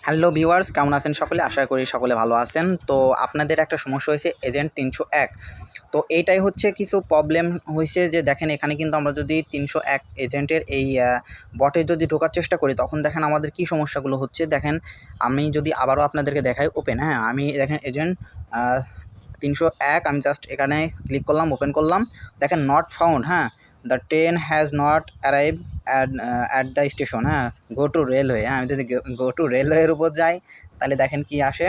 Hello viewers, কেমন আছেন সকলে? আশা করি সকলে ভালো আছেন। তো আপনাদের একটা সমস্যা হয়েছে এজেন্ট ৩০১। তো এইটাই হচ্ছে কিছু প্রবলেম হইছে যে দেখেন এখানে কিন্তু আমরা যদি ৩০১ এজেন্টের এই বটে যদি ঢোকার চেষ্টা করি তখন দেখেন আমাদের কি সমস্যাগুলো হচ্ছে। দেখেন আমি যদি আবারও আপনাদেরকে দেখাই ওপেন, হ্যাঁ, আমি দেখেন এজেন্ট ৩০১ আমি জাস্ট এখানে ক্লিক করলাম, ওপেন করলাম। দেখেন নট ফাউন্ড, হ্যাঁ, the train has not arrive at the station, হ্যাঁ, গো টু রেলওয়ে। হ্যাঁ, আমি যদি গো টু রেলওয়ের উপর যাই তাহলে দেখেন কি আসে,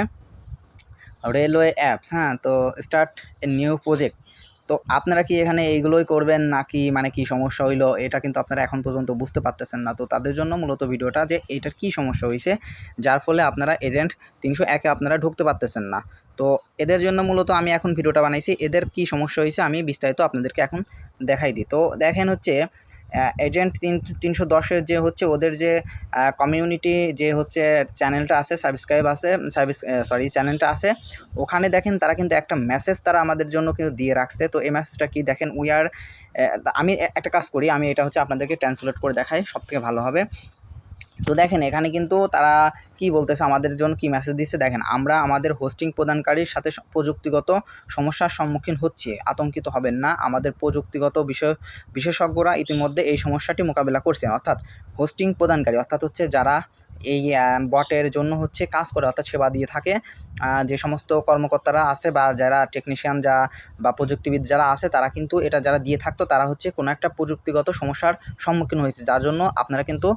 রেলওয়ে অ্যাপস। হ্যাঁ, তো স্টার্ট এ নিউ প্রজেক্ট। তো আপনারা কি এখানে এইগুলোই করবেন নাকি মানে কি সমস্যা হইলো এটা কিন্তু আপনারা এখন পর্যন্ত বুঝতে পারতেছেন না। তো তাদের জন্য মূলত ভিডিওটা যে এইটার কি সমস্যা হয়েছে যার ফলে আপনারা এজেন্ট ৩০১-এ আপনারা ঢুকতে পারতেছেন না। তো এদের জন্য মূলত আমি এখন ভিডিওটা বানাইছি, এদের কি সমস্যা হয়েছে আমি বিস্তারিত আপনাদেরকে এখন দেখাই দিই। তো দেখেন হচ্ছে এজেন্ট ৩১০-এর যে হচ্ছে ওদের যে কমিউনিটি যে হচ্ছে চ্যানেলটা আছে, সাবস্ক্রাইব আছে, চ্যানেলটা আছে, ওখানে দেখেন তারা কিন্তু একটা মেসেজ তারা আমাদের জন্য কিন্তু দিয়ে রাখছে। তো এই মেসেজটা কি দেখেন, উই আর, আমি একটা কাজ করি, আমি এটা হচ্ছে আপনাদেরকে ট্রান্সলেট করে দেখাই, সবথেকে ভালো হবে। তো দেখেন এখানে কিন্তু তারা কি বলতেছে, আমাদের জন্য কি মেসেজ দিচ্ছে দেখেন, আমরা আমাদের হোস্টিং প্রদানকারীর সাথে প্রযুক্তিগত সমস্যার সম্মুখীন হচ্ছি, আতঙ্কিত হবেন না, আমাদের প্রযুক্তিগত বিশেষজ্ঞরা ইতিমধ্যে এই সমস্যাটি মোকাবেলা করছেন। অর্থাৎ হোস্টিং প্রদানকারী অর্থাৎ হচ্ছে যারা এই বটের জন্য হচ্ছে কাজ করে অর্থাৎ সেবা দিয়ে থাকে, যে সমস্ত কর্মকর্তারা আছে বা যারা টেকনিশিয়ান বা প্রযুক্তিবিদ যারা আছে তারা কিন্তু এটা যারা দিয়ে থাকতো তারা হচ্ছে কোনো একটা প্রযুক্তিগত সমস্যার সম্মুখীন হয়েছে, যার জন্য আপনারা কিন্তু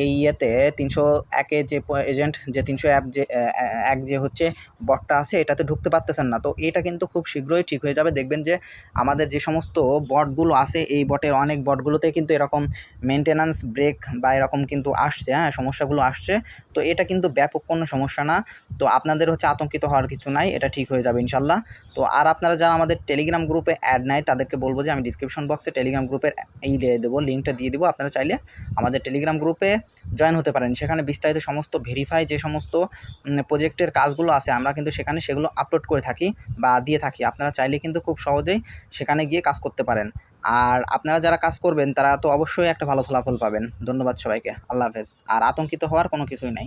এই ইয়েতে ৩০১-এ যে এজেন্ট যে ৩০১ যে হচ্ছে বটটা আছে এটাতে ঢুকতে পারতেছেন না। তো এটা কিন্তু খুব শীঘ্রই ঠিক হয়ে যাবে। দেখবেন যে আমাদের যে সমস্ত বটগুলো আছে এই বটের অনেক বটগুলোতে কিন্তু এরকম মেনটেন্যান্স ব্রেক বা এরকম কিন্তু আসছে, হ্যাঁ, সমস্যাগুলো আসছে। তো এটা কিন্তু ব্যাপক কোনো সমস্যা না। তো আপনাদের হচ্ছে আতঙ্কিত হওয়ার কিছু নাই, এটা ঠিক হয়ে যাবে ইনশাল্লাহ। তো আর আপনারা যারা আমাদের টেলিগ্রাম গ্রুপে অ্যাড নাই তাদেরকে বলবো যে আমি ডিসক্রিপশন বক্সে টেলিগ্রাম গ্রুপের দিয়ে দেবো, লিঙ্কটা দিয়ে দেবো, আপনারা চাইলে আমাদের টেলিগ্রাম গ্রুপে জয়েন হতে পারেন। সেখানে বিস্তারিত সমস্ত ভেরিফাই যে সমস্ত প্রজেক্টের কাজগুলো আছে আমরা কিন্তু সেখানে সেগুলো আপলোড করে থাকি বা দিয়ে থাকি। আপনারা চাইলে কিন্তু খুব সহজেই সেখানে গিয়ে কাজ করতে পারেন। আর আপনারা যারা কাজ করবেন তারা তো অবশ্যই একটা ভালো ফলাফল পাবেন। ধন্যবাদ সবাইকে, আল্লাহ হাফেজ। আর আতঙ্কিত হওয়ার কোনো কিছুই নাই।